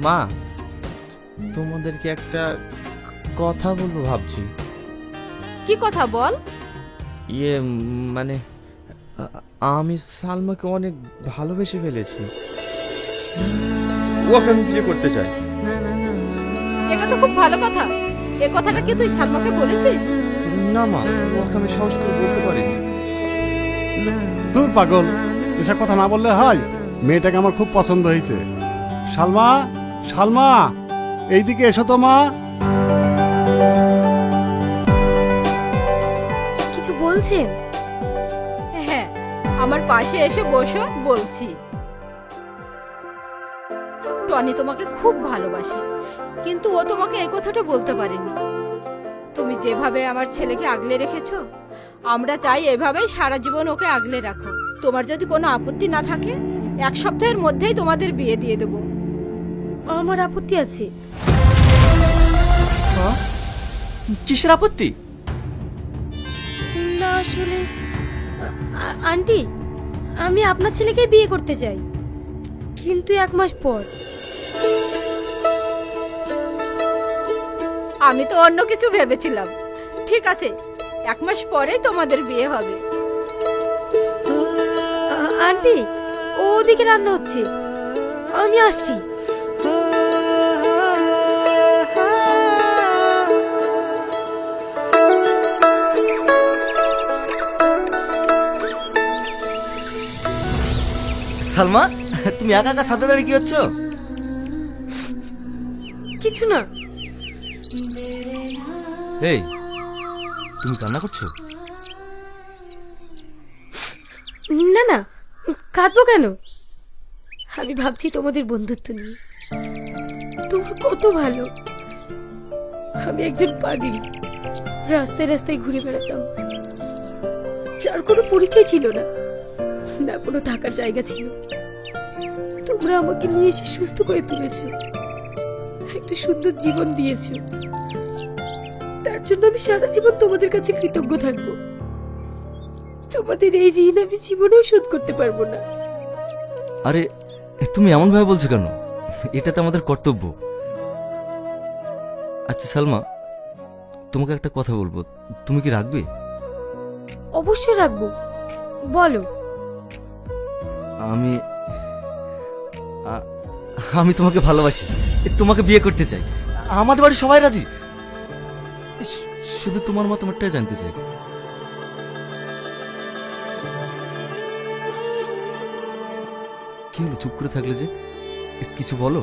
মা, তোমাদেরকে একটা কথা বলবো ভাবছি। কি কথা বল? ইয়ে মানে আমি সালমাকে অনেক ভালোবেসে ফেলেছি। ওকে আমি বিয়ে করতে চাই। এটা তো খুব ভালো কথা। এ কথাটা কি তুই সালমাকে বলেছিস? না মা, ওকে আমি সাহস করে বলতে পারিনি। দূর পাগল, এসব কথা না বললে হয়। মেয়েটাকে আমার খুব পছন্দ হয়েছে। সালমা, সালমা, এইদিকে এসো তো মা। কিছু বলছেন? হ্যাঁ, আমার পাশে এসে বসো, বলছি। টনি তোমাকে খুব ভালোবাসে, কিন্তু ও তোমাকে এই কথাটা বলতে পারেনি। তুমি যেভাবে আমার ছেলেকে আগলে রেখেছো, আমরা চাই এভাবেই সারা জীবন ওকে আগলে রাখো। তোমার যদি কোনো আপত্তি না থাকে, 1 সপ্তাহের মধ্যেই তোমাদের বিয়ে দিয়ে দেবো। আমার আপত্তি আছে। কিসের আপত্তি? না আসলে আন্টি, আমি আপনার ছেলেকে বিয়ে করতে চাই, কিন্তু 1 মাস পর। আমি তো অন্য কিছু ভেবেছিলাম। ঠিক আছে, 1 মাস পরেই তোমাদের বিয়ে হবে। আন্টি, ওদিকে রান্না হচ্ছে, আমি আসছি। সালমা, তুমি একা একা ছাদে দাঁড়িয়ে কি হচ্ছ? কিছু না। এই, তুমি কান্না করছো? না না, কাঁদবো কেন? আমি ভাবছি তোমাদের বন্ধুত্ব নিয়ে। তোমরা কত ভালো। আমি একজন পাগলি, রাস্তায় রাস্তায় ঘুরে বেড়াতাম, যার কোনো পরিচয় ছিল না, না কোনো থাকার জায়গা ছিল। তোমরা আমাকে নিয়ে এসে সুস্থ করে তুলেছো, একটা সুন্দর জীবন দিয়েছো। তার জন্য আমি সারা জীবন তোমাদের কাছে কৃতজ্ঞ থাকবো। তোমাদের এই ঋণ আমি জীবনেও শোধ করতে পারবো না। আরে, তুমি এমন ভাবে বলছো কেন? এটা তো আমাদের কর্তব্য। আচ্ছা সালমা, তোমাকে একটা কথা বলবো, তুমি কি রাখবে? অবশ্যই রাখবো, বলো। আমি আমি তোমাকে ভালোবাসি, তোমাকে বিয়ে করতে চাই। আমাদের বাড়ির সবাই রাজি। শুধু তোমার মতামতটাই জানতে চাই। কি হলো, চুপ করে থাকলে যে? কিছু বলো।